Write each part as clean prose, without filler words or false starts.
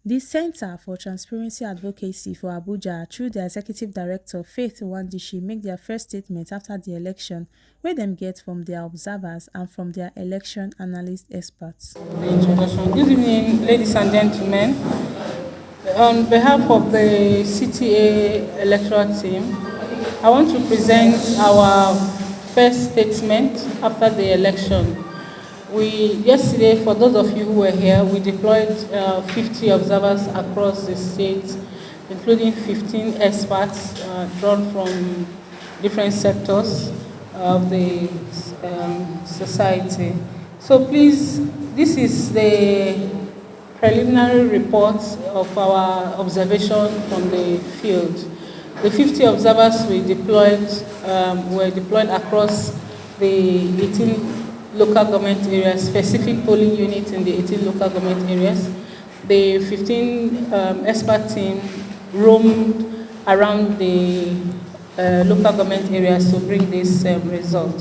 The Center for Transparency Advocacy for Abuja, through their executive director Faith Wandishi, make their first statement after the election, wey dem get from their observers and from their election analyst experts. The introduction. Good evening, ladies and gentlemen. On behalf of the CTA electoral team, I want to present our first statement after the election. Yesterday, for those of you who were here, we deployed 50 observers across the state, including 15 experts drawn from different sectors of the society. So please, this is the preliminary report of our observation from the field. The 50 observers we deployed were deployed across the 18 local government areas, specific polling units in the 18 local government areas. The 15 expert team roamed around the local government areas to bring this result.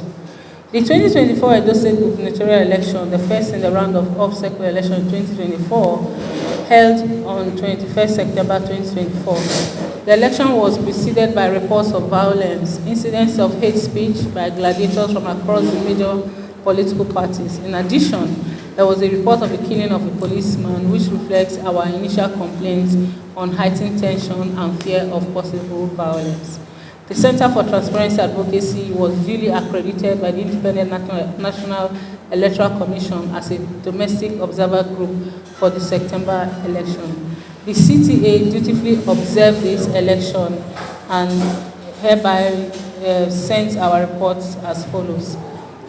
The 2024 Edo State gubernatorial election, the first in the round of off-cycle election 2024, held on 21st September 2024. The election was preceded by reports of violence, incidents of hate speech by gladiators from across the major political parties. In addition, there was a report of the killing of a policeman, which reflects our initial complaints on heightened tension and fear of possible violence. The Center for Transparency Advocacy was duly accredited by the Independent National Electoral Commission as a domestic observer group for the September election. The CTA dutifully observed this election and hereby sent our reports as follows.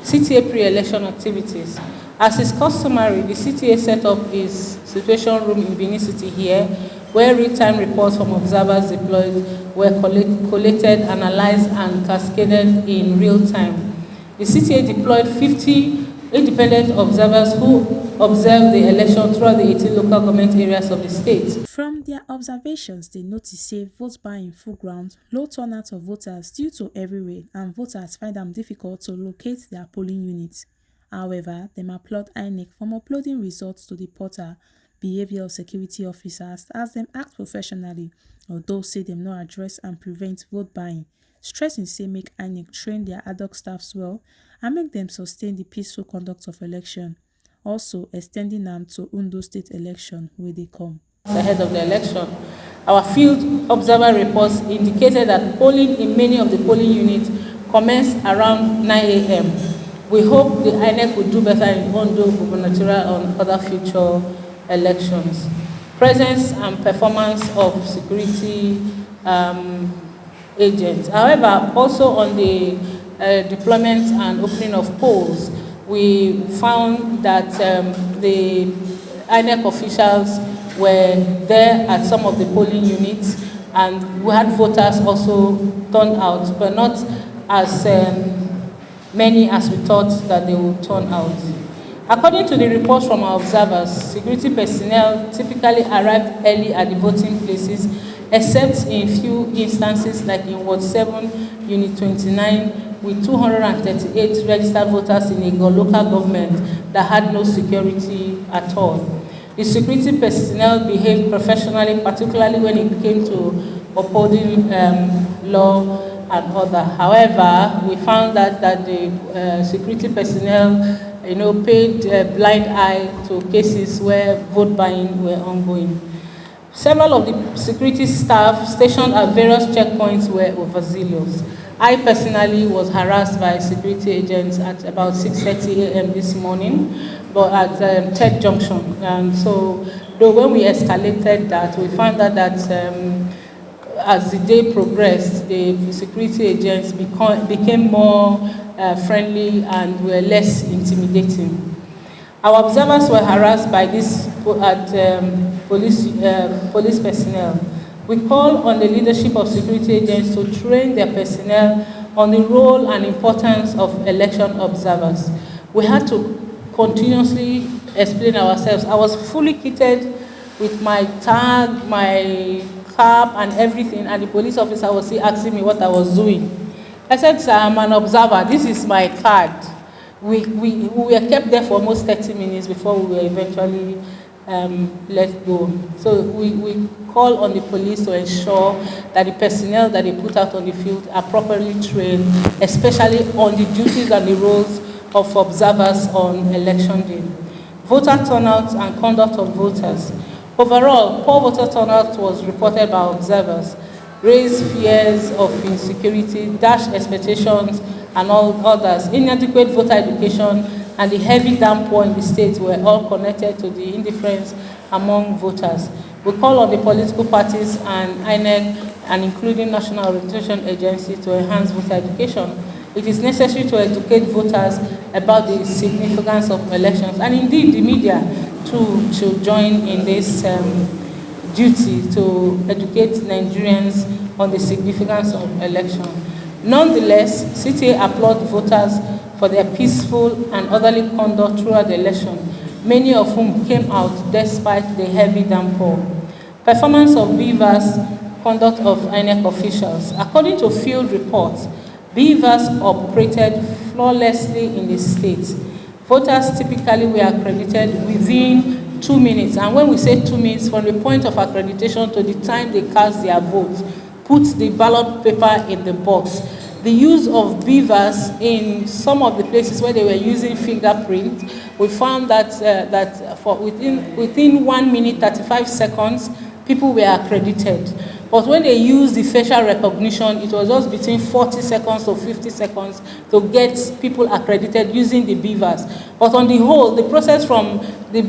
CTA pre-election activities. As is customary, the CTA set up its situation room in Benin City here, where real-time reports from observers deployed were collated, analyzed, and cascaded in real time. The CTA deployed 50 independent observers who observed the election throughout the 18 local government areas of the state. From their observations, they notice say vote buying full ground, low turnout of voters due to heavy rain, and voters find them difficult to locate their polling units. However, dem applaud INEC for uploading results to the portal behavior of security officers as dem act professionally, although say dem no address and prevent vote buying, stressing say make INEC train their ad hoc staffs well and make dem sustain the peaceful conduct of election, also extending am to Ondo State election wey dey come. Ahead of the election, our field observer reports indicated that polling in many of the polling units commenced around 9 a.m. We hope the INEC will do better in Ondo, gubernatorial, and other future elections. Presence and performance of security agents. However, also on the deployment and opening of polls, we found that the INEC officials were there at some of the polling units, and we had voters also turn out, but not as many as we thought that they would turn out. According to the reports from our observers, security personnel typically arrived early at the voting places, except in few instances like in Ward 7, Unit 29, with 238 registered voters in a local government that had no security at all. The security personnel behaved professionally, particularly when it came to upholding law and order. However, we found that the security personnel paid a blind eye to cases where vote buying were ongoing. Several of the security staff stationed at various checkpoints were overzealous. I personally was harassed by security agents at about 6:30 a.m. this morning, but at Ted Junction. And so, though when we escalated that, we found out that as the day progressed, the security agents became more friendly and were less intimidating. Our observers were harassed by this police personnel. We call on the leadership of security agents to train their personnel on the role and importance of election observers. We had to continuously explain ourselves. I was fully kitted with my tag, my cap, and everything, and the police officer was still asking me what I was doing. I said, sir, I'm an observer. This is my card. We were kept there for almost 30 minutes before we were eventually let go. So we call on the police to ensure that the personnel that they put out on the field are properly trained, especially on the duties and the roles of observers on election day. Voter turnout and conduct of voters. Overall, poor voter turnout was reported by observers, raised fears of insecurity, dashed expectations, and all others. Inadequate voter education and the heavy downpour in the state were all connected to the indifference among voters. We call on the political parties and INEC, and including National Orientation Agency, to enhance voter education. It is necessary to educate voters about the significance of elections, and indeed the media too should join in this duty to educate Nigerians on the significance of election. Nonetheless, CTA applaud voters for their peaceful and orderly conduct throughout the election, many of whom came out despite the heavy downpour. Performance of beavers, conduct of INEC officials. According to field reports, beavers operated flawlessly in the state. Voters typically were accredited within 2 minutes, and when we say 2 minutes, from the point of accreditation to the time they cast their vote, put the ballot paper in the box. The use of beavers in some of the places where they were using fingerprint, we found that for within 1 minute 35 seconds, people were accredited. But when they used the facial recognition, it was just between 40 seconds to 50 seconds to get people accredited using the beavers. But on the whole, the process from the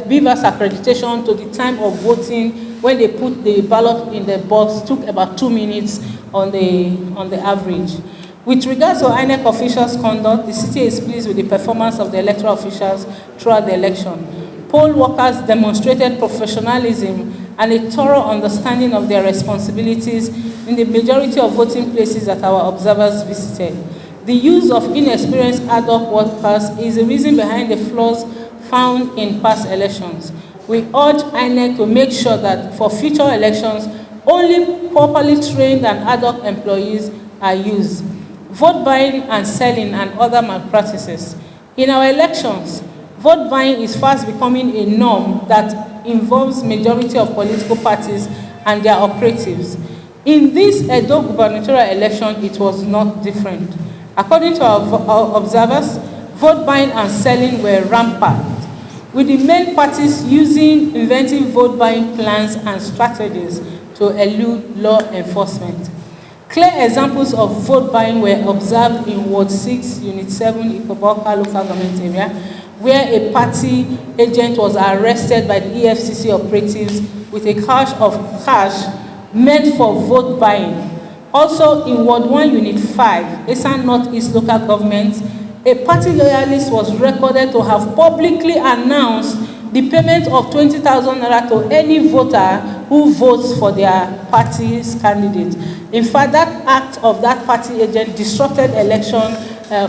beavers accreditation to the time of voting, when they put the ballot in the box, took about 2 minutes on the average. With regards to INEC officials' conduct, the city is pleased with the performance of the electoral officials throughout the election. Poll workers demonstrated professionalism and a thorough understanding of their responsibilities in the majority of voting places that our observers visited. The use of inexperienced ad hoc workers is the reason behind the flaws found in past elections. We urge INEC to make sure that for future elections, only properly trained and ad hoc employees are used. Vote buying and selling and other malpractices. In our elections, vote buying is fast becoming a norm that involves majority of political parties and their operatives. In this EDO gubernatorial election, it was not different. According to our observers, vote buying and selling were rampant, with the main parties using inventive vote buying plans and strategies to elude law enforcement. Clear examples of vote buying were observed in Ward 6, Unit 7, Ikoboka local government area, where a party agent was arrested by the EFCC operatives with a cache of cash meant for vote buying. Also in Ward 1, Unit 5, Esan Northeast local government, a party loyalist was recorded to have publicly announced the payment of 20,000 naira to any voter who votes for their party's candidate. In fact, that act of that party agent disrupted election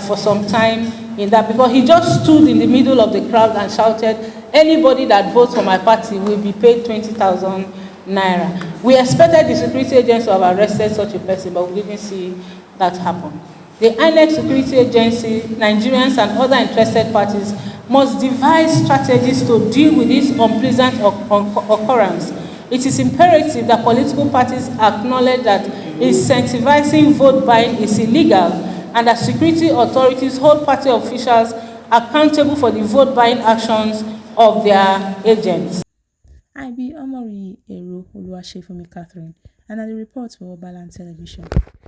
for some time in that, because he just stood in the middle of the crowd and shouted, anybody that votes for my party will be paid 20,000 naira. We expected the security agents to have arrested such a person, but we didn't see that happen. The INEC Security Agency, Nigerians and other interested parties must devise strategies to deal with this unpleasant occurrence. It is imperative that political parties acknowledge that incentivizing vote buying is illegal, and that security authorities hold party officials accountable for the vote buying actions of their agents. I be Omori Eru Oluwashefumi Catherine, and I report for Oberland Television.